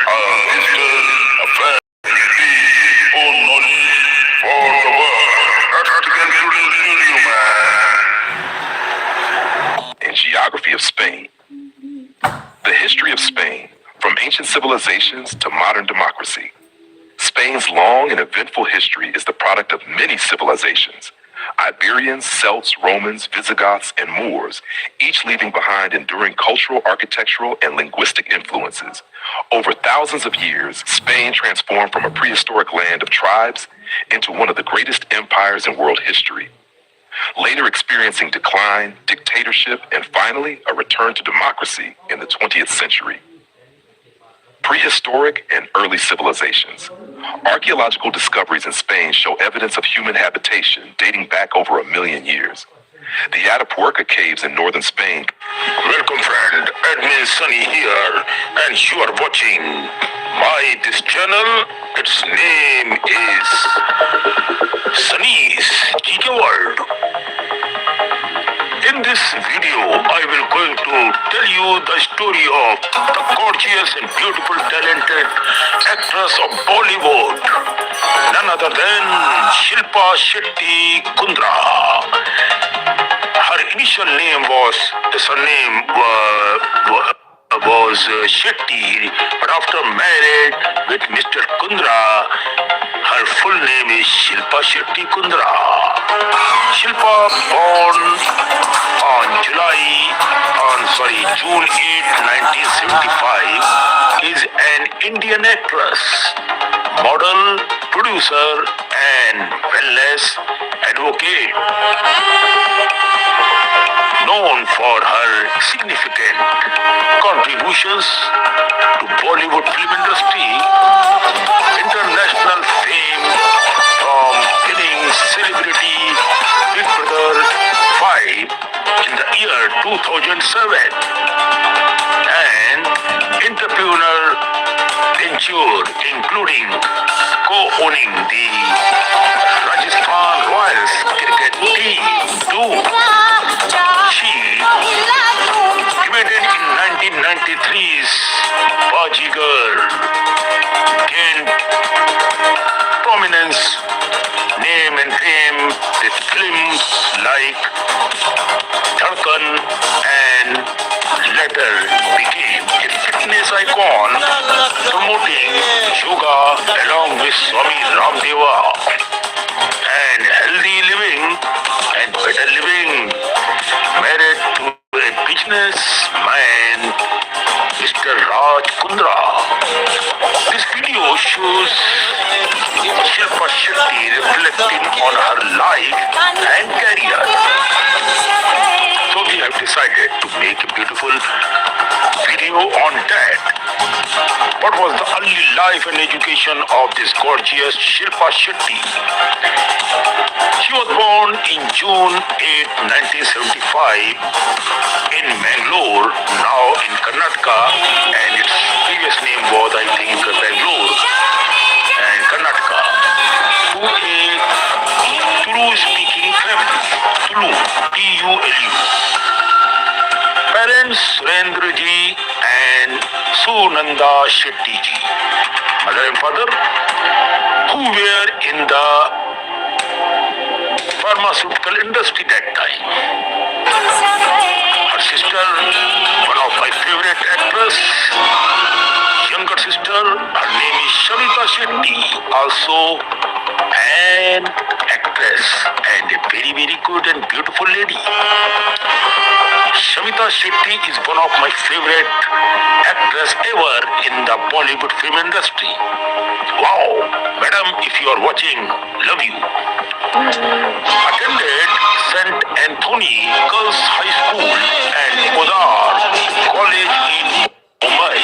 history, a family, for knowledge, for the world. That's to get to you, man. In geography of Spain, the history of Spain, from ancient civilizations to modern democracy. Spain's long and eventful history is the product of many civilizations. Iberians, Celts, Romans, Visigoths, and Moors, each leaving behind enduring cultural, architectural, and linguistic influences. Over thousands of years, Spain transformed from a prehistoric land of tribes into one of the greatest empires in world history. Later experiencing decline, dictatorship, and finally, a return to democracy in the 20th century. Prehistoric and early civilizations. Archaeological discoveries in Spain show evidence of human habitation dating back over 1 million years. The Atapuerca caves in northern Spain. Welcome, friend. Admin Sunny here, and you are watching this channel. Its name is Sunny's GK World. In this video, I will going to tell you the story of the gorgeous and beautiful talented actress of Bollywood, none other than Shilpa Shetty Kundra. Her initial name was Shetty, but after married with Mr. Kundra, her full name is Shilpa Shetty Kundra. Shilpa born on June 8, 1975, is an Indian actress, model, producer, and wellness advocate. Known for her significant contributions to Bollywood film industry, international fame from winning Celebrity Big Brother 5 in the year 2007 and entrepreneur venture including co-owning the Rajasthan Royals cricket team too. She debuted in 1993's Bajigar, gained prominence, name and fame with films like Sarkar and later became a fitness icon promoting yoga along with Swami Ramdeva and healthy living and better living. Married to a businessman, Mr. Raj Kundra. This video shows Shilpa Shetty reflecting on her life and career. So we have decided to make a beautiful video on that. What was the early life and education of this gorgeous Shilpa Shetty? She was born in June 8, 1975 in Mangalore, now in Karnataka, and its previous name was, I think, Bangalore and Karnataka, to a Tulu-speaking family, Tulu, T-U-L-U. Parents Surendra ji and Sunanda Shetty ji. Mother and father, who were in the pharmaceutical industry that time. Her sister, one of my favorite actress, younger sister, her name is Shilpa Shetty, also an actress and a very, very good and beautiful lady. Shilpa Shetty is one of my favorite actresses ever in the Bollywood film industry. Wow, madam, if you are watching, love you. Attended St. Anthony Girls High School and Kodar College in Mumbai.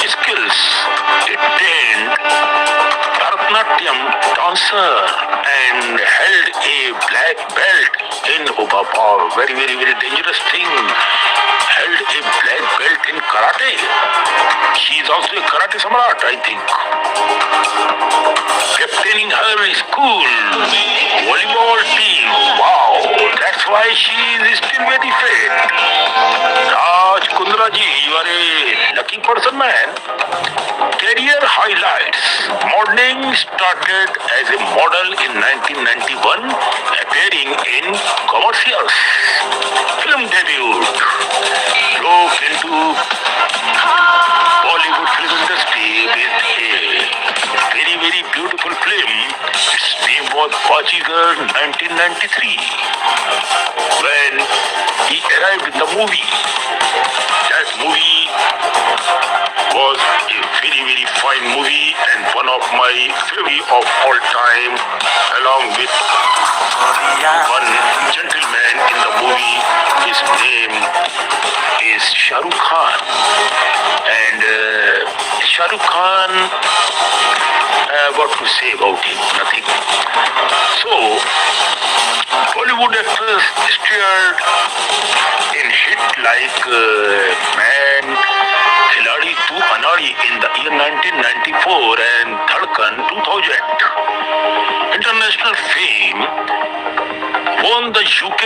Skills: trained Bharatanatyam dancer and held a black belt in very, very, very dangerous thing. Held a black belt in karate. She is also a karate samrat, I think. Captaining her school volleyball team. Wow, that's why she is still very fit. Raj Kundra ji, you are a lucky person, man. highlights. Modeling started as a model in 1991, appearing in commercials. Film debut. Broke into Bollywood film industry with a very beautiful film. Its name was Bajigar 1993. When he arrived in the movie, that movie was a very fine movie and one of my favorite of all time, along with one gentleman in the movie. His name is Shah Rukh Khan. And Shah Rukh Khan, what to say about him? Nothing. So, Bollywood actors starred in hit like Man, Khiladi Tu Anari in the year 1994 and Dhadkan 2000. International fame won the UK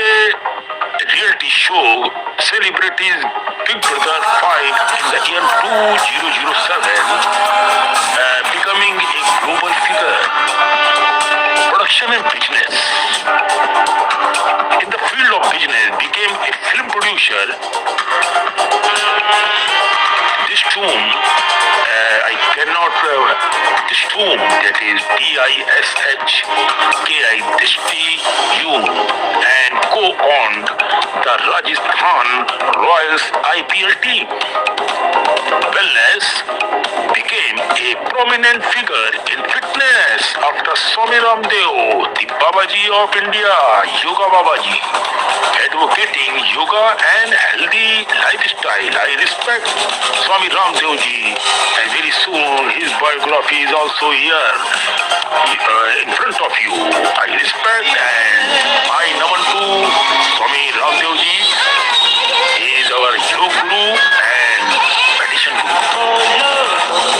reality show Celebrities Big Brother 5 in the year 2007, becoming a global figure. Production and business. In the field of business, became a film producer. This tomb, I cannot, this tomb, that is DISHKI, Dishti and co-owned the Rajasthan Royals IPL team. Wellness became a prominent figure in fitness after Swami Ramdev, the Babaji of India, Yoga Babaji, advocating yoga and healthy lifestyle. I respect Swami Ramdev ji, and very soon his biography is also here in front of you. I respect and I naman to Swami Ramdev ji. He is our yoga guru and meditation guru.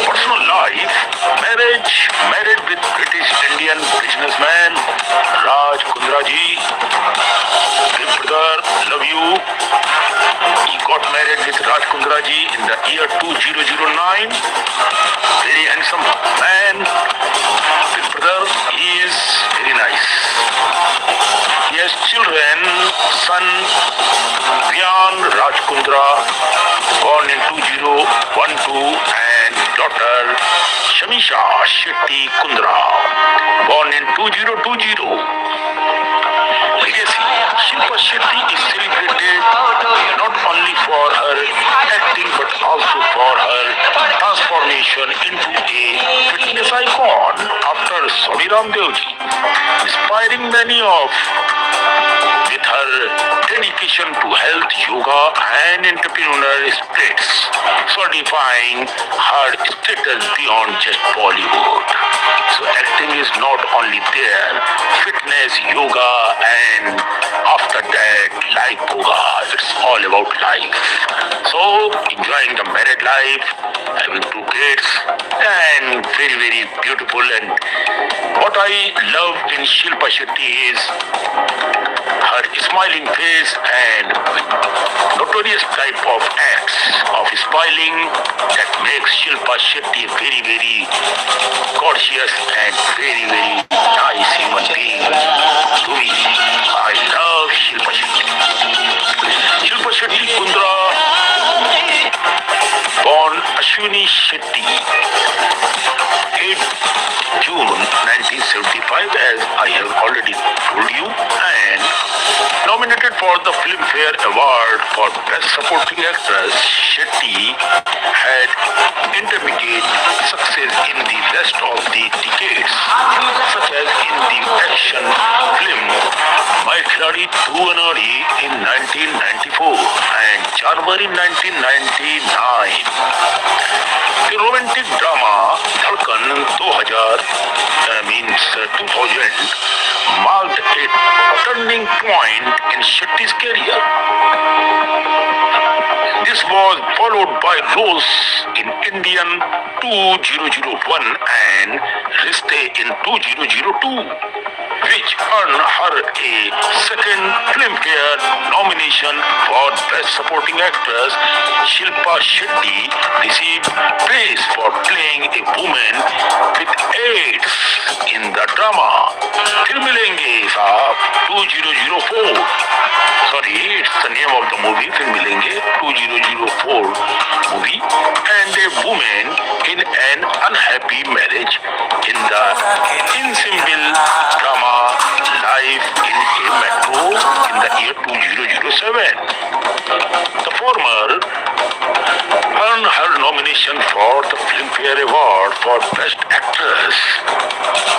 Personal life, married with British Indian businessman Raj Kundra ji. Big brother, love you. He got married with Raj Kundra ji in the year 2009. Very handsome man. Big brother, he is very nice. He has children, son Ryan Raj Kundra, born in 2012, and daughter Shilpa Shetty Kundra, born in 2020. Legacy. Shilpa Shetty is celebrated not only for her acting but also for her transformation into a fitness icon after Swami Ramdev ji, inspiring many of with her dedication to health, yoga and entrepreneurial spirits, solidifying her status beyond just Bollywood. So acting is not only there, fitness, yoga and after that life yoga. It's all about life. So enjoying the married life, having 2 kids and very beautiful. And what I love in Shilpa Shetty is her smiling face and notorious type of acts of smiling that makes Shilpa Shetty very gorgeous and very nice human being to me. I love Shilpa Shetty. Shilpa Shetty Kundra, born Ashwini Shetty, 8 June 1975, as I have already told you, and nominated for the Filmfare Award for Best Supporting Actress. Shetty had intermediate success in the rest of the decades, such as in the action film My Khiladi Tu Anari in 1994 and January 1999. The romantic drama Dhadkan 2000 marked a turning point in Shetty's career. This was followed by roles in Indian 2001 and Restra in 2002, which earned her a second Filmfare nomination for Best Supporting Actress. Shilpa Shetty received praise for playing a woman 2004. Sorry, it's the name of the movie. फिर मिलेंगे 2004 movie. And a woman in an unhappy marriage in the ensemble drama Life in a Metro in the year 2007. The former earned her nomination for the Filmfare Award for Best Actress.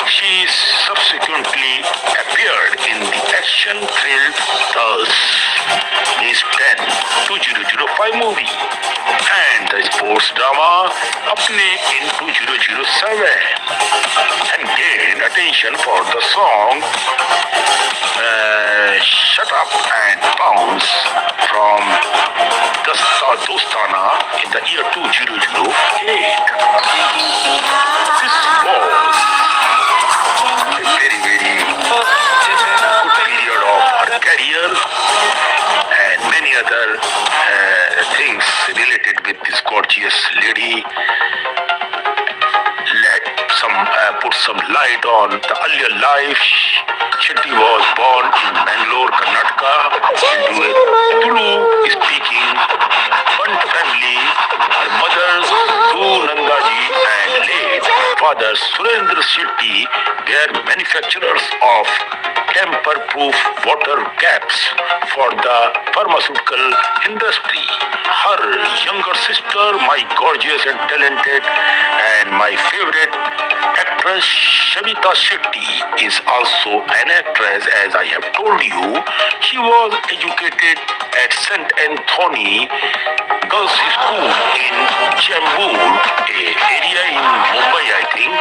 She subsequently appeared in the action thriller Thus Miss 10 2005 movie and the sports drama Apne in 2007 and gained attention for the song Shut Up and Bounce from Dostana in the year 2008. This was a very, very good period of her career and many other things related with this gorgeous lady. Let put some light on the earlier life. Shetty was born in Bangalore, Karnataka, into a Tulu-speaking Pant family. Her mother, Nandaji, and late father, Surendra Shetty, were manufacturers of tamper-proof water caps for the pharmaceutical industry. Her younger sister, my gorgeous and talented and my favorite actress, Shilpa Shetty, is also an actress, as I have told you. She was educated at St. Anthony Girls' School in Chembur, a area in Mumbai, I think,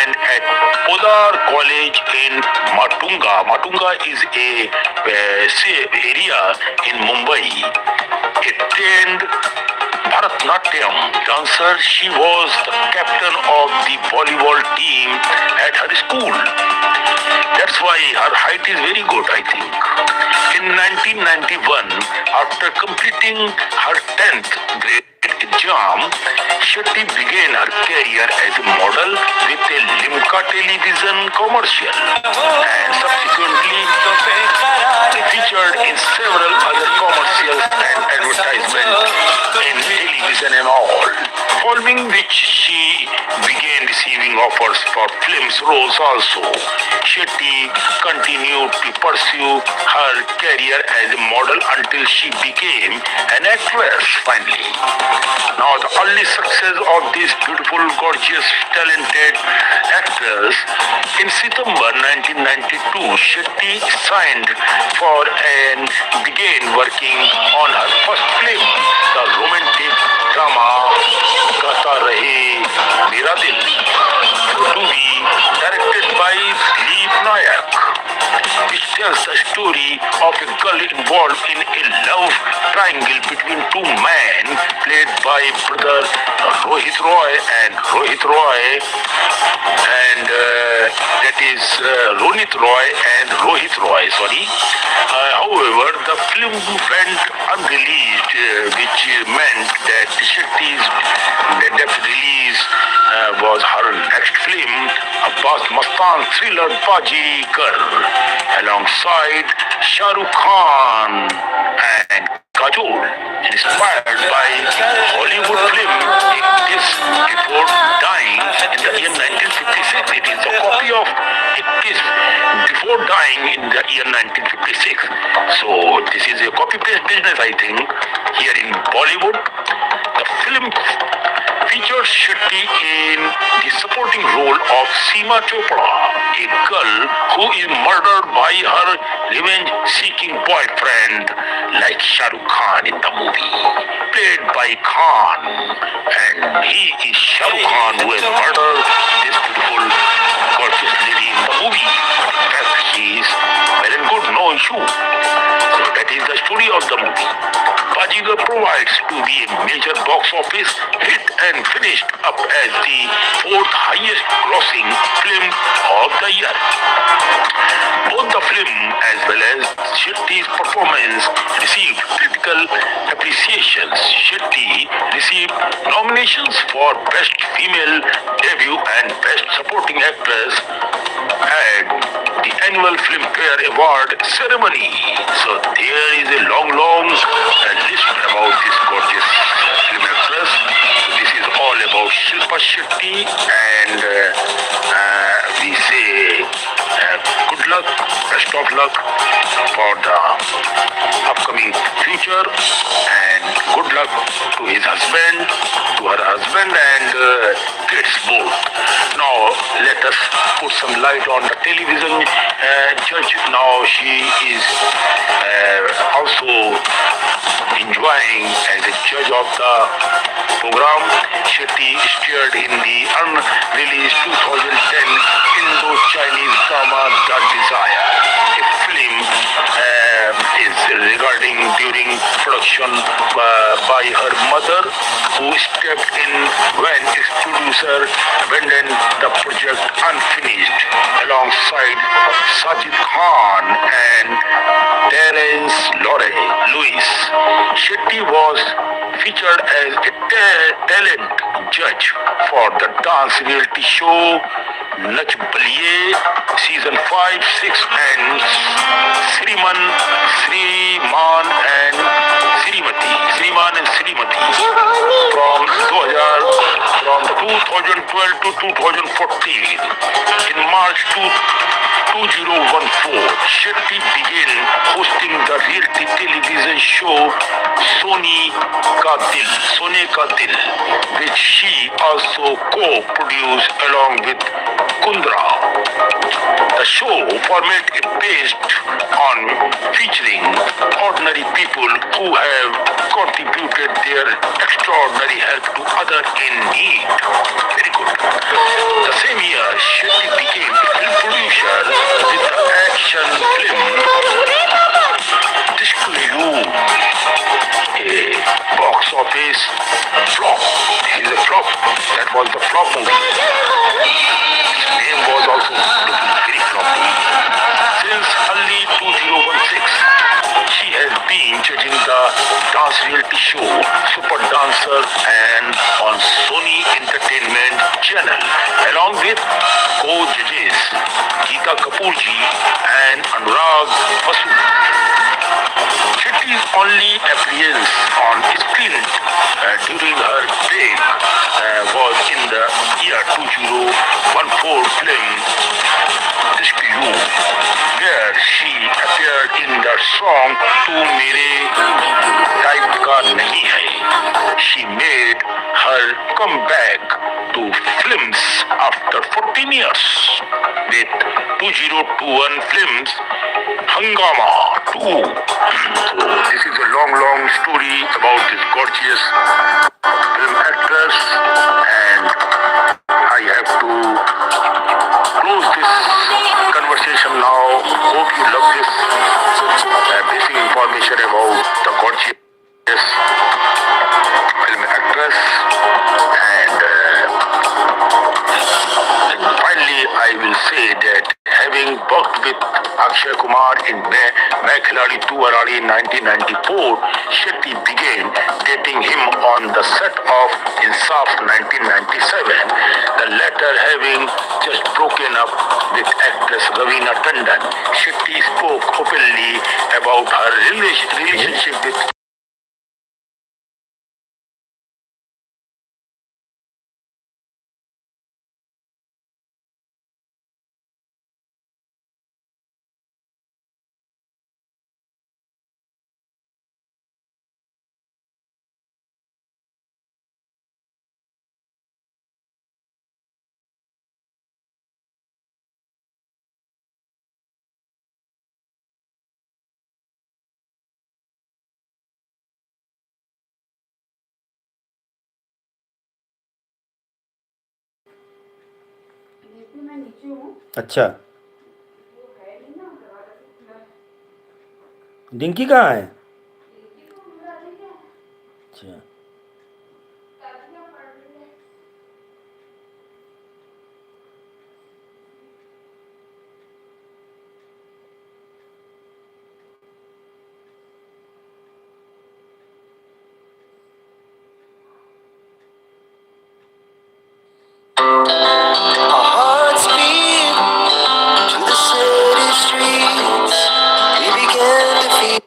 and at Odar College in Matunga. Matunga is a area in Mumbai. A trained Bharatnatyam dancer, she was the captain of the volleyball team at her school. That's why her height is very good, I think. In 1991, after completing her 10th grade exam, Shetty began her career as a model with a Limca television commercial and subsequently featured in several other commercials and advertisements in television and all. Following which she began receiving offers for films roles also. Shetty continued to pursue her career as a model until she became an actress finally. Now the early success of this beautiful, gorgeous, talented actress, in September 1992, Shetty signed for and began working on her first film, the romantic drama Gata Rahe Mera Dil, to be directed by Deep Nayak, which tells the story of a girl involved in a love triangle between two men played by brother Rohit Roy and that is Ronit Roy and Rohit Roy, sorry. However, the film went unreleased, which meant that Shetty's depth release was her next film, Abbas Mastan thriller Baji Kar, alongside Shah Rukh Khan and Kajol, inspired by Hollywood film A Kiss Before Dying in the year 1956. It is a copy of A Kiss Before Dying in the year 1956. So this is a copy-paste business, I think, here in Bollywood. The film featured Shetty in the supporting role of Seema Chopra, a girl who is murdered by her revenge-seeking boyfriend, like Shah Rukh Khan in the movie, played by Khan. And he is Shah Rukh Khan who has murdered this beautiful, gorgeous lady in the movie. But in fact, she is well and good, no issue. So that is the story of the movie. Bajigar provides to be a major box office hit and finished up as the fourth highest grossing film of the year. Both the film as well as Shetty's performance received critical appreciations. Shetty received nominations for Best Female Debut and Best Supporting Actress at the annual Filmfare Award ceremony. So there is a long list about this gorgeous film actress. So this is all about Shilpa Shetty, and we say good luck, best of luck for the upcoming future, and good luck to his husband, to her husband, and kids both. Now let us put some light on the television judge. Now she is also enjoying as a judge of the program. Shetty starred in the unreleased 2010 Indo-Chinese drama The Desire. A film is regarding during production by her mother, who stepped in when its producer abandoned the project unfinished alongside Sajid Khan and Terence Lewis. Shetty was featured as a talent judge for the dance reality show Nach Baliye season 5, 6 and Sriman and Srimati from 2012 to 2014. In March 2014, Shetty began hosting the reality television show Sone Ka Dil, which she also co-produced along with Kundra. The show format is based on featuring ordinary people who have contributed their extraordinary help to others in need. Very good. The same year, Shetty became a film producer with the action film This to You, a box office flop. He's a flop. That was the flop movie. His name was also looking very floppy. Since early 2016, she has been judging the dance reality show Super Dancer and on Sony Entertainment Channel, along with co-judges Geeta Kapoorji and Anurag Basu. Shetty's only appearance on screen during her break was in the year 2014 film This to You, where she appeared in the song Tu Mere Type Ka Nahi Hai. She made her comeback to films after 14 years with 2021 films Hangama 2. So this is a long story about this gorgeous film actress, and I have to close this conversation now. Hope you love this basic information about the gorgeous film actress, and finally I will say that having worked with Akshay Kumar in Main Khiladi 2 Arani in 1994, Shetty began dating him on the set of Insaf 1997, the latter having just broken up with actress Govinda. Shetty spoke openly about her relationship with अच्छा, dinky कहाँ है? अच्छा, Our hearts beat to the city streets. We began to feel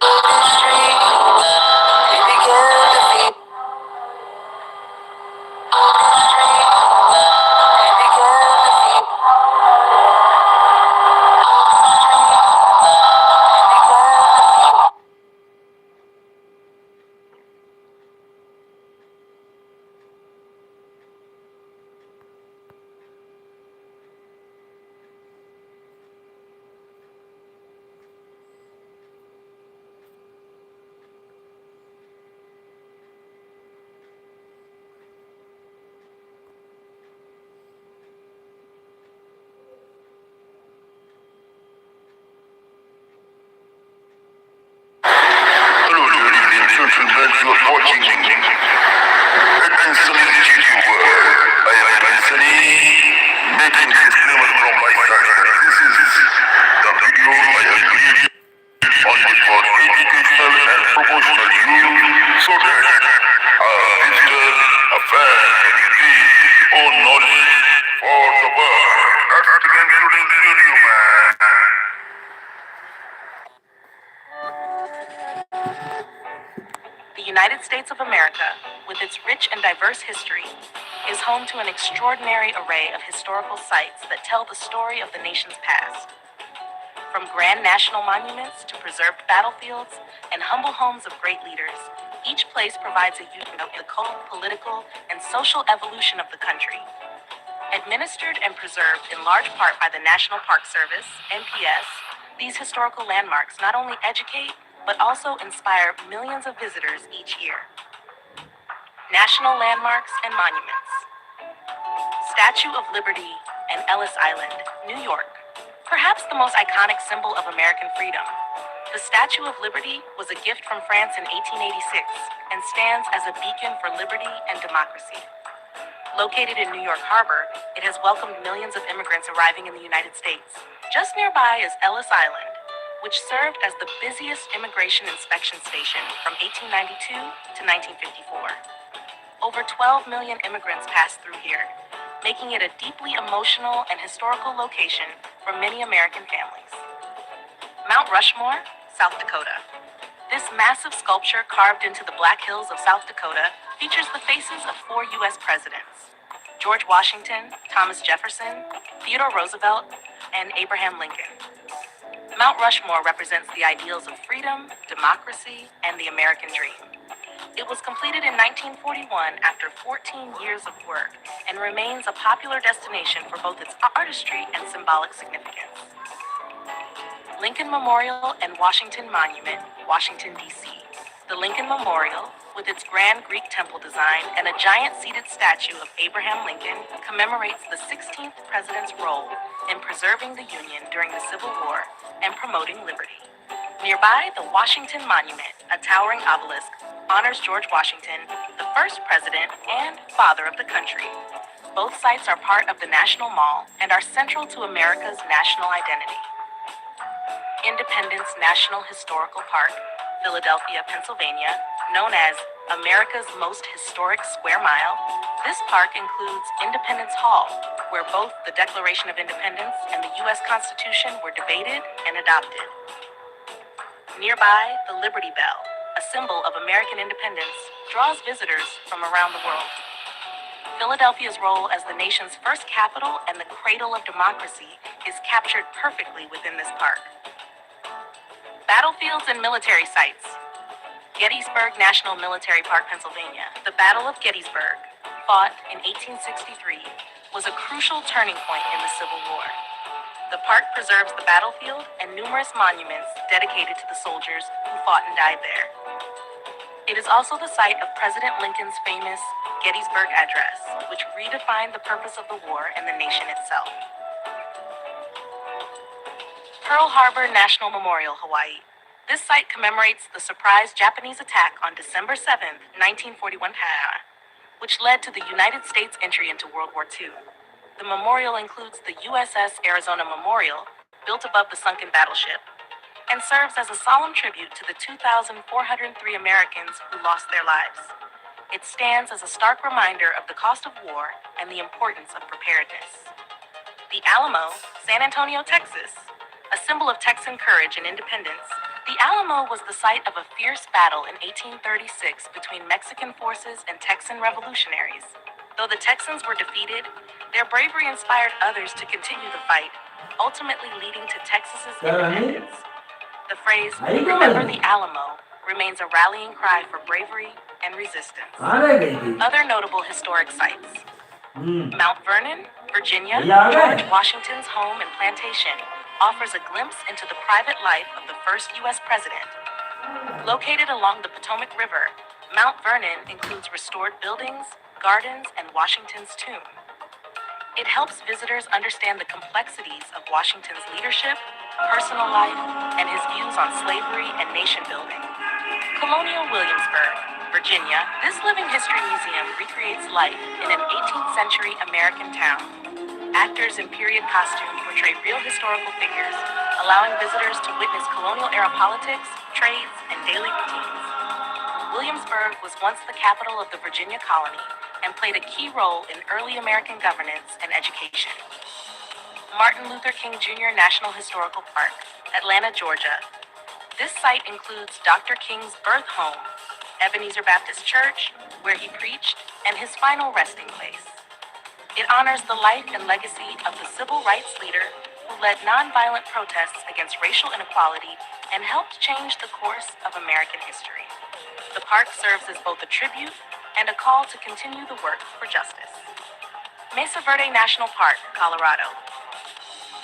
the streets. We began to feel the streets. We began to feel Hello, ladies and gentlemen, you are watching Ed Sunil YouTube. I am Anthony, making disclaimer from my side. This is the video I have created only for educational and promotional use, so that a visitor, a fan, can gain own knowledge for the world. That's the concluding video, man. The United States of America, with its rich and diverse history, is home to an extraordinary array of historical sites that tell the story of the nation's past. From grand national monuments to preserved battlefields and humble homes of great leaders, each place provides a unit of the cultural, political, and social evolution of the country. Administered and preserved in large part by the National Park Service, NPS, these historical landmarks not only educate, but also inspire millions of visitors each year. National Landmarks and Monuments. Statue of Liberty and Ellis Island, New York. Perhaps the most iconic symbol of American freedom. The Statue of Liberty was a gift from France in 1886 and stands as a beacon for liberty and democracy. Located in New York Harbor, it has welcomed millions of immigrants arriving in the United States. Just nearby is Ellis Island, which served as the busiest immigration inspection station from 1892 to 1954. Over 12 million immigrants passed through here, making it a deeply emotional and historical location for many American families. Mount Rushmore, South Dakota. This massive sculpture carved into the Black Hills of South Dakota features the faces of 4 U.S. presidents: George Washington, Thomas Jefferson, Theodore Roosevelt, and Abraham Lincoln. Mount Rushmore represents the ideals of freedom, democracy, and the American dream. It was completed in 1941 after 14 years of work and remains a popular destination for both its artistry and symbolic significance. Lincoln Memorial and Washington Monument, Washington, D.C. The Lincoln Memorial, with its grand Greek temple design and a giant seated statue of Abraham Lincoln, commemorates the 16th president's role in preserving the Union during the Civil War and promoting liberty. Nearby, the Washington Monument, a towering obelisk, honors George Washington, the first president and father of the country. Both sites are part of the National Mall and are central to America's national identity. Independence National Historical Park, Philadelphia, Pennsylvania, known as America's most historic square mile, this park includes Independence Hall, where both the Declaration of Independence and the U.S. Constitution were debated and adopted. Nearby, the Liberty Bell, a symbol of American independence, draws visitors from around the world. Philadelphia's role as the nation's first capital and the cradle of democracy is captured perfectly within this park. Battlefields and military sites. Gettysburg National Military Park, Pennsylvania. The Battle of Gettysburg, fought in 1863, was a crucial turning point in the Civil War. The park preserves the battlefield and numerous monuments dedicated to the soldiers who fought and died there. It is also the site of President Lincoln's famous Gettysburg Address, which redefined the purpose of the war and the nation itself. Pearl Harbor National Memorial, Hawaii. This site commemorates the surprise Japanese attack on December 7, 1941, which led to the United States' entry into World War II. The memorial includes the USS Arizona Memorial, built above the sunken battleship, and serves as a solemn tribute to the 2,403 Americans who lost their lives. It stands as a stark reminder of the cost of war and the importance of preparedness. The Alamo, San Antonio, Texas, a symbol of Texan courage and independence, the Alamo was the site of a fierce battle in 1836 between Mexican forces and Texan revolutionaries. Though the Texans were defeated, their bravery inspired others to continue the fight, ultimately leading to Texas's independence. The phrase, "Remember the Alamo," remains a rallying cry for bravery and resistance. Other notable historic sites. Mount Vernon, Virginia, George Washington's home and plantation, offers a glimpse into the private life of the first U.S. president. Located along the Potomac River, Mount Vernon includes restored buildings, gardens, and Washington's tomb. It helps visitors understand the complexities of Washington's leadership, personal life, and his views on slavery and nation building. Colonial Williamsburg, Virginia, this living history museum recreates life in an 18th century American town. Actors in period costume portray real historical figures, allowing visitors to witness colonial era politics, trades, and daily routines. Williamsburg was once the capital of the Virginia colony and played a key role in early American governance and education. Martin Luther King Jr. National Historical Park, Atlanta, Georgia. This site includes Dr. King's birth home, Ebenezer Baptist Church, where he preached, and his final resting place. It honors the life and legacy of the civil rights leader who led nonviolent protests against racial inequality and helped change the course of American history. The park serves as both a tribute and a call to continue the work for justice. Mesa Verde National Park, Colorado.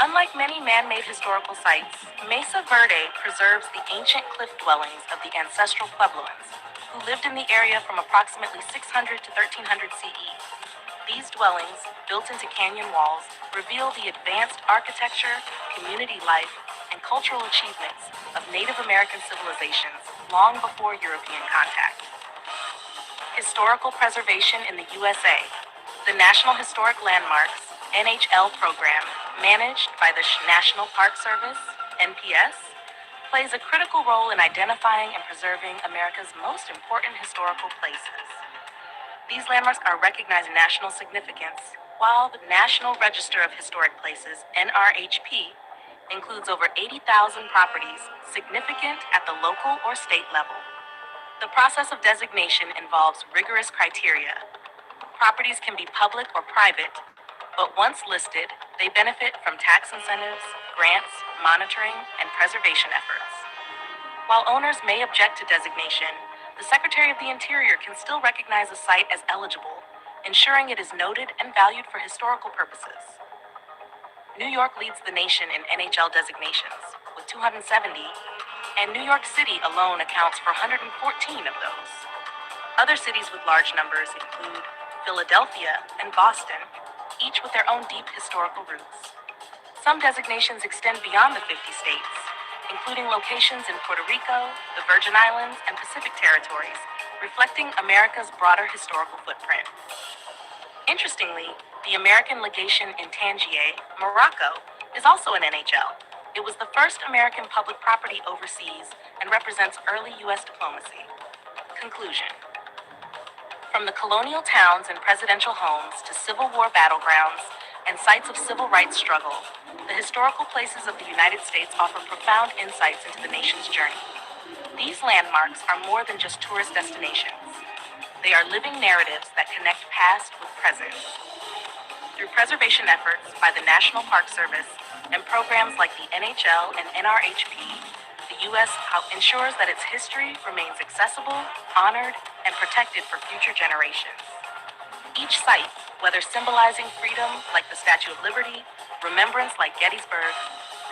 Unlike many man-made historical sites, Mesa Verde preserves the ancient cliff dwellings of the ancestral Puebloans, who lived in the area from approximately 600 to 1300 CE. These dwellings, built into canyon walls, reveal the advanced architecture, community life, and cultural achievements of Native American civilizations long before European contact. Historical preservation in the USA. The National Historic Landmarks, NHL program, managed by the National Park Service, NPS, plays a critical role in identifying and preserving America's most important historical places. These landmarks are recognized national significance, while the National Register of Historic Places, NRHP, includes over 80,000 properties significant at the local or state level. The process of designation involves rigorous criteria. Properties can be public or private, but once listed, they benefit from tax incentives, grants, monitoring, and preservation efforts. While owners may object to designation, the Secretary of the Interior can still recognize a site as eligible, ensuring it is noted and valued for historical purposes. New York leads the nation in NHL designations, with 270, and New York City alone accounts for 114 of those. Other cities with large numbers include Philadelphia and Boston, each with their own deep historical roots. Some designations extend beyond the 50 states, including locations in Puerto Rico, the Virgin Islands, and Pacific territories, reflecting America's broader historical footprint. Interestingly, the American legation in Tangier, Morocco, is also an NHL. It was the first American public property overseas and represents early U.S. diplomacy. Conclusion. From the colonial towns and presidential homes to Civil War battlegrounds and sites of civil rights struggle, the historical places of the United States offer profound insights into the nation's journey. These landmarks are more than just tourist destinations. They are living narratives that connect past with present. Through preservation efforts by the National Park Service and programs like the NHL and NRHP, the U.S. ensures that its history remains accessible, honored, and protected for future generations. Each site, whether symbolizing freedom like the Statue of Liberty, remembrance like Gettysburg,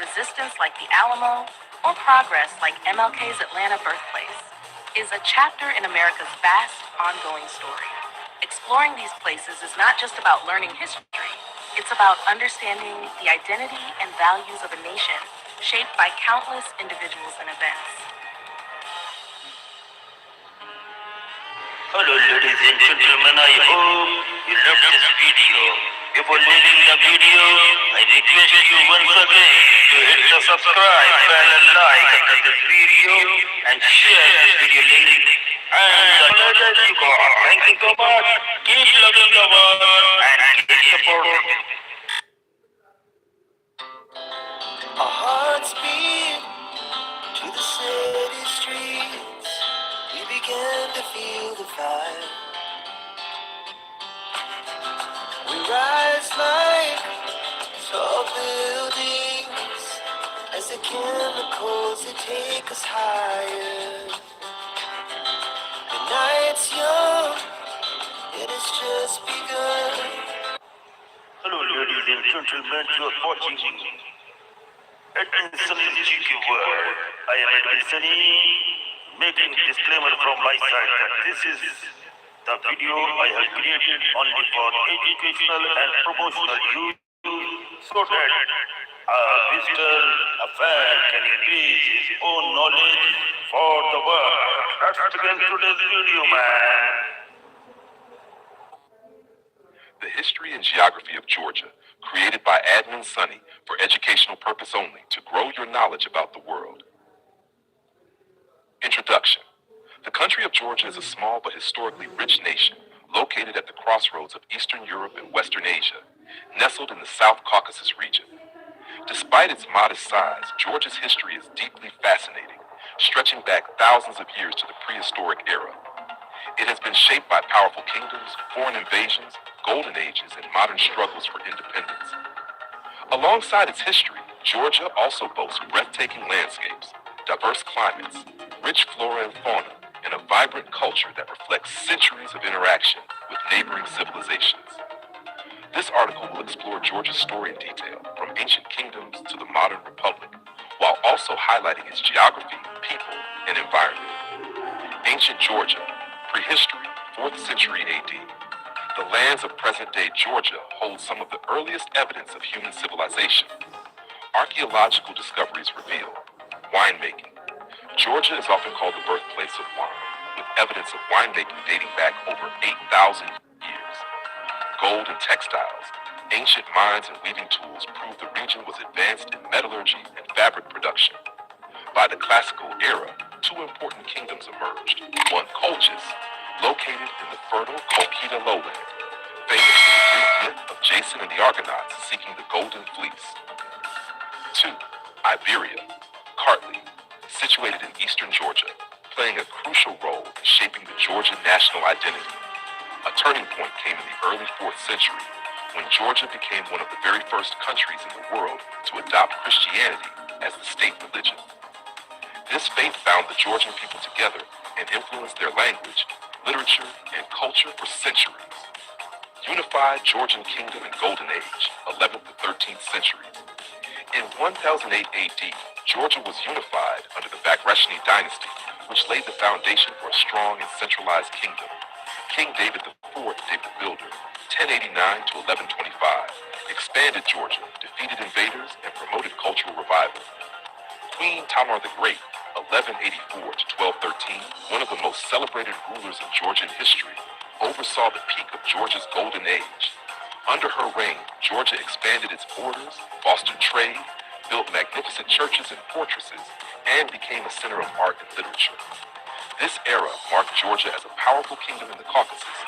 resistance like the Alamo, or progress like MLK's Atlanta birthplace, is a chapter in America's vast, ongoing story. Exploring these places is not just about learning history, it's about understanding the identity and values of a nation shaped by countless individuals and events. Hello ladies and gentlemen, I hope you loved this video. Before leaving the video, I request you once again to hit the subscribe bell and like under this video and share this video link And the letters you got. Thank you so much. Keep loving the world and keep supporting. Our hearts beat to the city streets. We began to feel the fire. We rise like tall buildings as the chemicals they take us higher. The night's young, it has just begun. Hello, ladies and gentlemen. You are watching Edwin Sunil GQ World. I am Edwin Sunny, making disclaimer from my side that this is the video I have created only for educational and promotional use, so that a visitor, a fan can increase his own knowledge for the world. Let's begin today's video, man. The History and Geography of Georgia, created by Admin Sunny for educational purpose only to grow your knowledge about the world. Introduction. The country of Georgia is a small but historically rich nation located at the crossroads of Eastern Europe and Western Asia, nestled in the South Caucasus region. Despite its modest size, Georgia's history is deeply fascinating, stretching back thousands of years to the prehistoric era. It has been shaped by powerful kingdoms, foreign invasions, golden ages, and modern struggles for independence. Alongside its history, Georgia also boasts breathtaking landscapes, diverse climates, rich flora and fauna, and a vibrant culture that reflects centuries of interaction with neighboring civilizations. This article will explore Georgia's story in detail, from ancient kingdoms to the modern republic, while also highlighting its geography, people, and environment. Ancient Georgia, prehistory, 4th century AD. The lands of present-day Georgia hold some of the earliest evidence of human civilization. Archaeological discoveries reveal winemaking. Georgia is often called the birthplace of wine, with evidence of winemaking dating back over 8,000 years. Gold and textiles. Ancient mines and weaving tools prove the region was advanced in metallurgy and fabric production. By the classical era, two important kingdoms emerged. One, Colchis, located in the fertile Colchida lowland, famous for the Greek myth of Jason and the Argonauts seeking the Golden Fleece. Two, Iberia, Kartli, situated in eastern Georgia, playing a crucial role in shaping the Georgian national identity. A turning point came in the early 4th century, when Georgia became one of the very first countries in the world to adopt Christianity as the state religion. This faith bound the Georgian people together and influenced their language, literature, and culture for centuries. Unified Georgian Kingdom and Golden Age, 11th to 13th centuries. In 1008 AD, Georgia was unified under the Bagrationi dynasty, which laid the foundation for a strong and centralized kingdom. King David IV, David the Builder, 1089 to 1125, expanded Georgia, defeated invaders, and promoted cultural revival. Queen Tamar the Great, 1184 to 1213, one of the most celebrated rulers in Georgian history, oversaw the peak of Georgia's golden age. Under her reign, Georgia expanded its borders, fostered trade, built magnificent churches and fortresses, and became a center of art and literature. This era marked Georgia as a powerful kingdom in the Caucasus,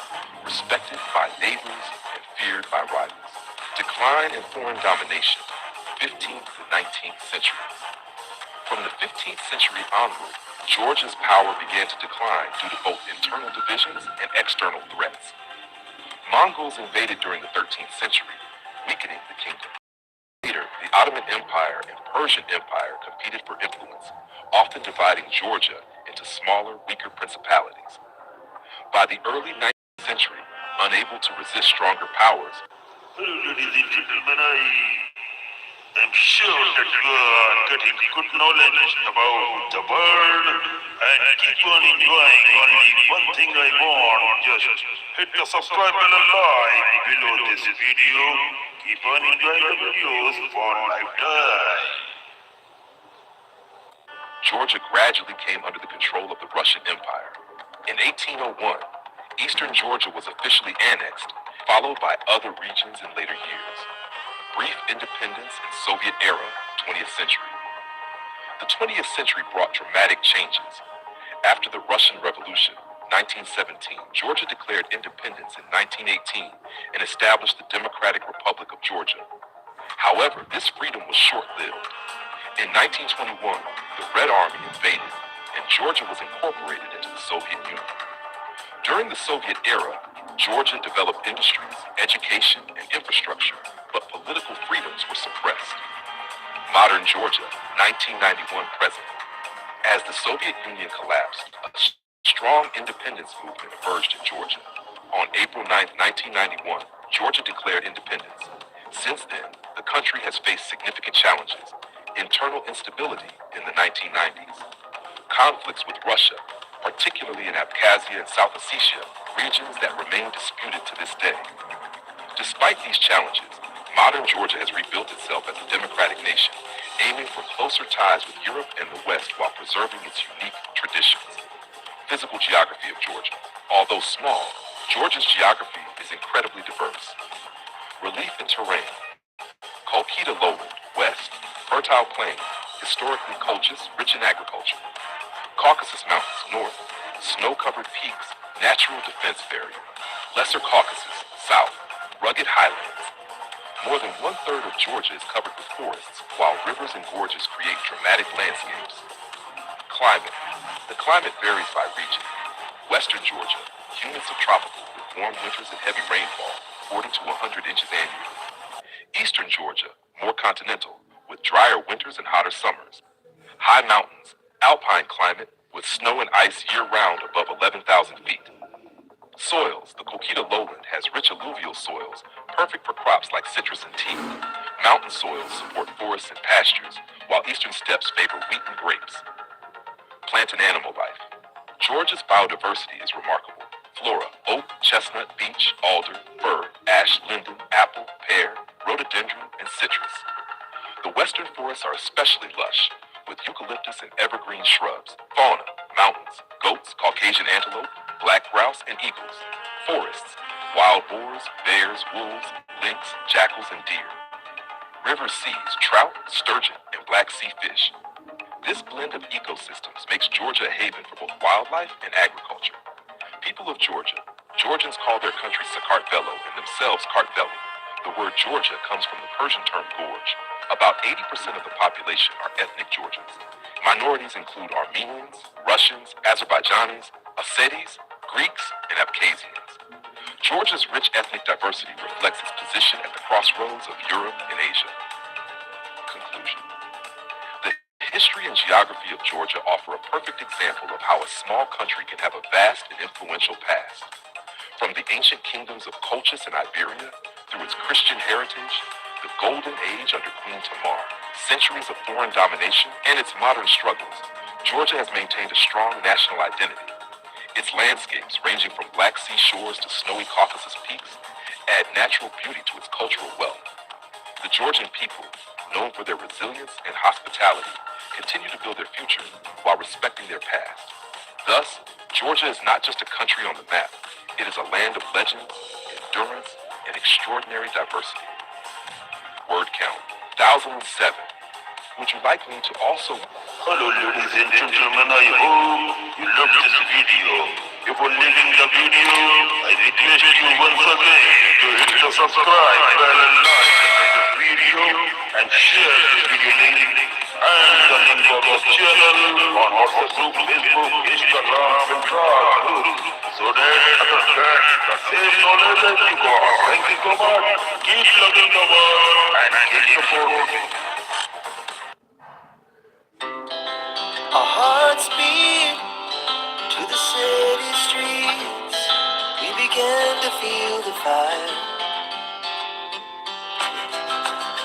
respected by neighbors and feared by rivals. Decline in foreign domination, 15th to 19th centuries. From the 15th century onward, Georgia's power began to decline due to both internal divisions and external threats. Mongols invaded during the 13th century, weakening the kingdom. Later, the Ottoman Empire and Persian Empire competed for influence, often dividing Georgia into smaller, weaker principalities. By the early 19th century, unable to resist stronger powers, Hello, ladies and gentlemen. I'm sure that you are getting good knowledge about the world and keep on enjoying. Only one thing I want, just hit the subscribe and a like below this video. Keep on enjoying the videos for lifetime. Georgia gradually came under the control of the Russian Empire. In 1801, eastern Georgia was officially annexed, followed by other regions in later years. Brief independence in Soviet era, 20th century. The 20th century brought dramatic changes. After the Russian Revolution, 1917, Georgia declared independence in 1918 and established the Democratic Republic of Georgia. However, this freedom was short-lived. In 1921, the Red Army invaded, and Georgia was incorporated into the Soviet Union. During the Soviet era, Georgia developed industries, education, and infrastructure, but political freedoms were suppressed. Modern Georgia, 1991 present. As the Soviet Union collapsed, a strong independence movement emerged in Georgia. On April 9, 1991, Georgia declared independence. Since then, the country has faced significant challenges. Internal instability in the 1990s, conflicts with Russia, particularly in Abkhazia and South Ossetia, regions that remain disputed to this day. Despite these challenges, modern Georgia has rebuilt itself as a democratic nation, aiming for closer ties with Europe and the West while preserving its unique traditions. Physical geography of Georgia. Although small, Georgia's geography is incredibly diverse. Relief and terrain. Colchita lowland, west, fertile plains, historically Colchis, rich in agriculture. Caucasus Mountains, north, snow-covered peaks, natural defense barrier. Lesser Caucasus, south, rugged highlands. More than one-third of Georgia is covered with forests, while rivers and gorges create dramatic landscapes. Climate. The climate varies by region. Western Georgia, humid subtropical, with warm winters and heavy rainfall, 40 to 100 inches annually. Eastern Georgia, more continental, with drier winters and hotter summers. High mountains, alpine climate, with snow and ice year-round above 11,000 feet. Soils. The Colchita lowland has rich alluvial soils, perfect for crops like citrus and tea. Mountain soils support forests and pastures, while eastern steppes favor wheat and grapes. Plant and animal life. Georgia's biodiversity is remarkable. Flora: oak, chestnut, beech, alder, fir, ash, linden, apple, pear, rhododendron, and citrus. The western forests are especially lush, with eucalyptus and evergreen shrubs. Fauna: mountains, goats, Caucasian antelope, black grouse, and eagles. Forests: wild boars, bears, wolves, lynx, jackals, and deer. River seas: trout, sturgeon, and black sea fish. This blend of ecosystems makes Georgia a haven for both wildlife and agriculture. People of Georgia. Georgians call their country Sakartvelo and themselves Kartvelo. The word Georgia comes from the Persian term gorge. About 80% of the population are ethnic Georgians. Minorities include Armenians, Russians, Azerbaijanis, Ossetis, Greeks, and Abkhazians. Georgia's rich ethnic diversity reflects its position at the crossroads of Europe and Asia. Conclusion. The history and geography of Georgia offer a perfect example of how a small country can have a vast and influential past. From the ancient kingdoms of Colchis and Iberia, through its Christian heritage, the golden age under Queen Tamar, centuries of foreign domination, and its modern struggles, Georgia has maintained a strong national identity. Its landscapes, ranging from Black Sea shores to snowy Caucasus peaks, add natural beauty to its cultural wealth. The Georgian people, known for their resilience and hospitality, continue to build their future while respecting their past. Thus, Georgia is not just a country on the map, it is a land of legends, endurance, and extraordinary diversity. Word count, 1007. Would you like me to also... Hello ladies and gentlemen, I hope you love this video. If you're liking the video, I request you once again to hit the subscribe bell and like the video and share this video link and the link of the channel on WhatsApp group, Facebook, Instagram, and group so that other fans the same knowledge as you got. Thank you so much. Keep loving the world and keep supporting. Our hearts beat to the city streets. We began to feel the fire.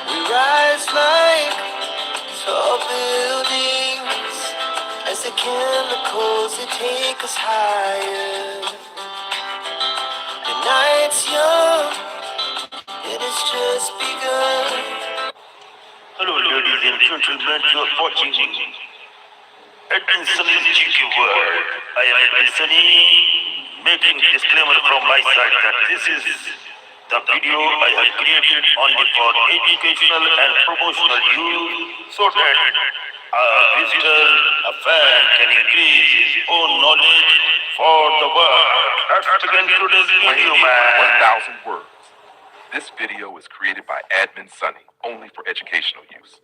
We rise like tall buildings as the chemicals they take us higher. The night's young, it has just begun. Hello ladies and gentlemen, you are watching Edwin Sunil's GQ World. I am Edwin Sunny, making disclaimer from my side that this is the video I have created only for educational and promotional use so that A visitor, a fan can increase his own knowledge for the world. Let's begin today's video, man. 1,000 words. This video is created by Admin Sunny, only for educational use.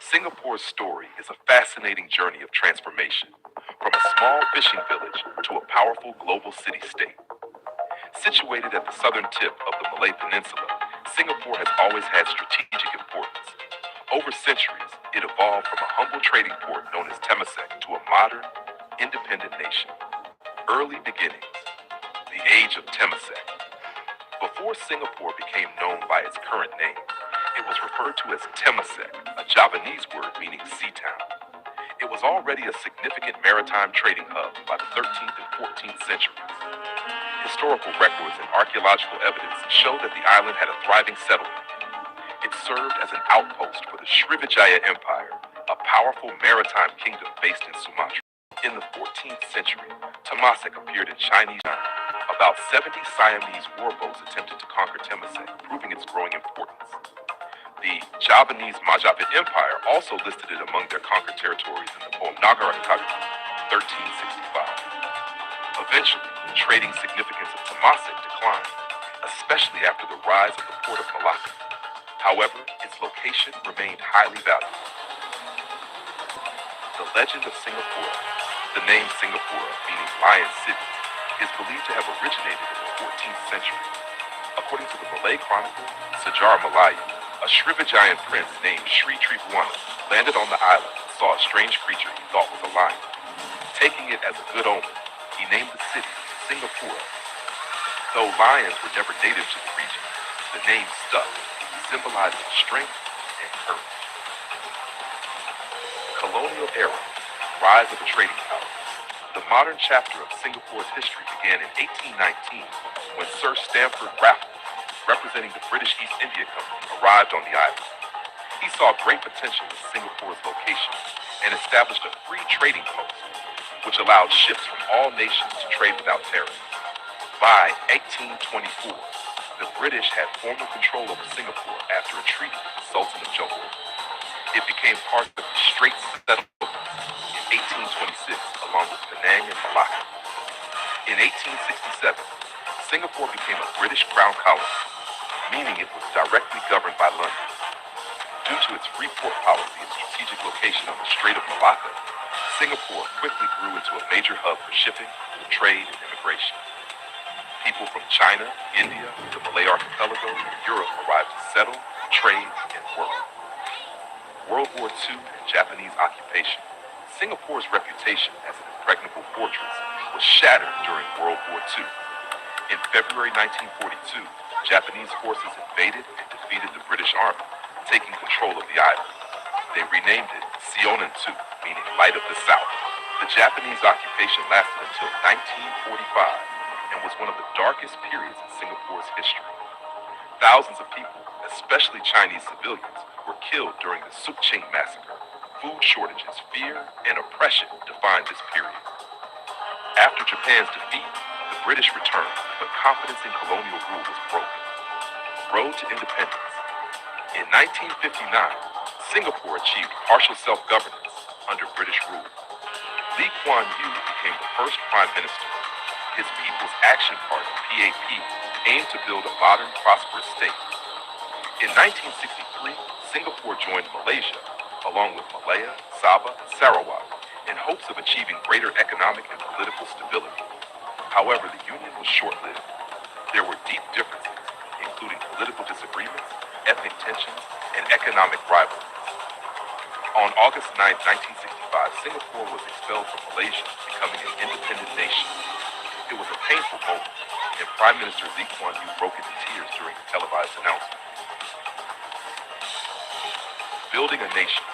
Singapore's story is a fascinating journey of transformation, from a small fishing village to a powerful global city-state. Situated at the southern tip of the Malay Peninsula, Singapore has always had strategic importance. Over centuries, it evolved from a humble trading port known as Temasek to a modern, independent nation. Early beginnings. The age of Temasek. Before Singapore became known by its current name, it was referred to as Temasek, a Javanese word meaning sea town. It was already a significant maritime trading hub by the 13th and 14th centuries. Historical records and archaeological evidence show that the island had a thriving settlement. It served as an outpost for the Srivijaya Empire, a powerful maritime kingdom based in Sumatra. In the 14th century, Temasek appeared in Chinese time. About 70 Siamese warboats attempted to conquer Temasek, proving its growing importance. The Javanese Majapahit Empire also listed it among their conquered territories in the poem Nagarakari, 1365. Eventually, the trading significance of Temasek declined, especially after the rise of the port of Malacca. However, its location remained highly valuable. The legend of Singapore, the name Singapore, meaning Lion City, is believed to have originated in the 14th century. According to the Malay chronicle, Sejarah Melayu, a Srivijayan prince named Sri Tribhuwana landed on the island and saw a strange creature he thought was a lion. Taking it as a good omen, he named the city Singapore. Though lions were never native to the region, the name stuck, symbolizing strength and courage. Colonial era, rise of a trading power. The modern chapter of Singapore's history began in 1819 when Sir Stamford Raffles, representing the British East India Company, arrived on the island. He saw great potential in Singapore's location and established a free trading post, which allowed ships from all nations to trade without tariffs. By 1824, the British had formal control over Singapore after a treaty with the Sultan of Johor. It became part of the Straits Settlements in 1826, along with Penang and Malacca. In 1867, Singapore became a British crown colony, meaning it was directly governed by London. Due to its free port policy and strategic location on the Strait of Malacca, Singapore quickly grew into a major hub for shipping, trade, and immigration. People from China, India, the Malay Archipelago, and Europe arrived to settle, trade, and work. World War II and Japanese occupation. Singapore's reputation as an impregnable fortress was shattered during World War II. In February 1942, Japanese forces invaded and defeated the British Army, taking control of the island. They renamed it Sionan-tu, meaning Light of the South. The Japanese occupation lasted until 1945 and was one of the darkest periods in Singapore's history. Thousands of people, especially Chinese civilians, were killed during the Suk Ching massacre. Food shortages, fear, and oppression defined this period. After Japan's defeat, the British returned, but confidence in colonial rule was broken. Road to independence. In 1959, Singapore achieved partial self-governance under British rule. Lee Kuan Yew became the first prime minister. His People's Action Party, PAP, aimed to build a modern, prosperous state. In 1963, Singapore joined Malaysia, along with Malaya, Sabah, and Sarawak, in hopes of achieving greater economic and political stability. However, the union was short-lived. There were deep differences, including political disagreements, ethnic tensions, and economic rivalries. On August 9, 1965, Singapore was expelled from Malaysia, becoming an independent nation. It was a painful moment, and Prime Minister Lee Kuan Yew broke into tears during the televised announcement. Building a nation,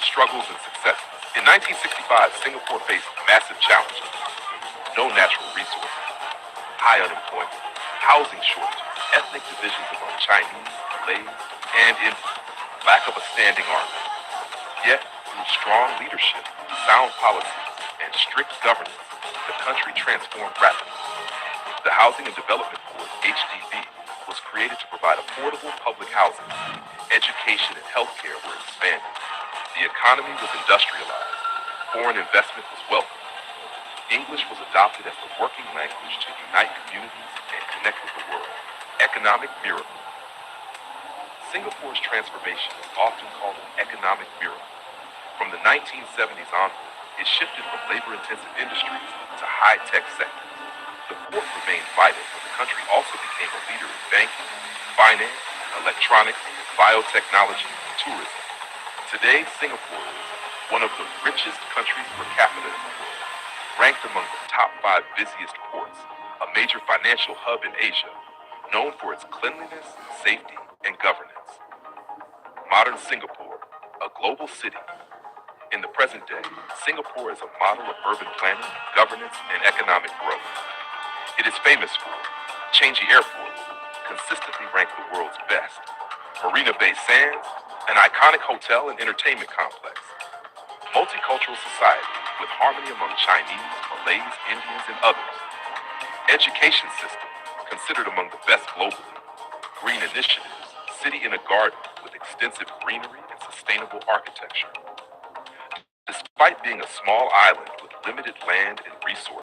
struggles and successes. In 1965, Singapore faced massive challenges. No natural resources, high unemployment, housing shortages, ethnic divisions among Chinese, Malays, and Indians, lack of a standing army. Yet, through strong leadership, sound policies, and strict governance, the country transformed rapidly. The Housing and Development Board, HDB, was created to provide affordable public housing. Education and healthcare were expanded. The economy was industrialized. Foreign investment was welcome. English was adopted as the working language to unite communities and connect with the world. Economic miracle. Singapore's transformation is often called an economic miracle. From the 1970s onward, it shifted from labor-intensive industries to high-tech sectors. The port remained vital, but the country also became a leader in banking, finance, electronics, biotechnology, and tourism. Today, Singapore is one of the richest countries per capita in the world, ranked among the top 5 busiest ports, a major financial hub in Asia, known for its cleanliness, safety, and governance. Modern Singapore, a global city. In the present day, Singapore is a model of urban planning, governance, and economic growth. It is famous for Changi Airport, consistently ranked the world's best, Marina Bay Sands, an iconic hotel and entertainment complex, multicultural society with harmony among Chinese, Malays, Indians, and others, education system considered among the best globally, green initiatives, city in a garden with extensive greenery and sustainable architecture. Despite being a small island with limited land and resources,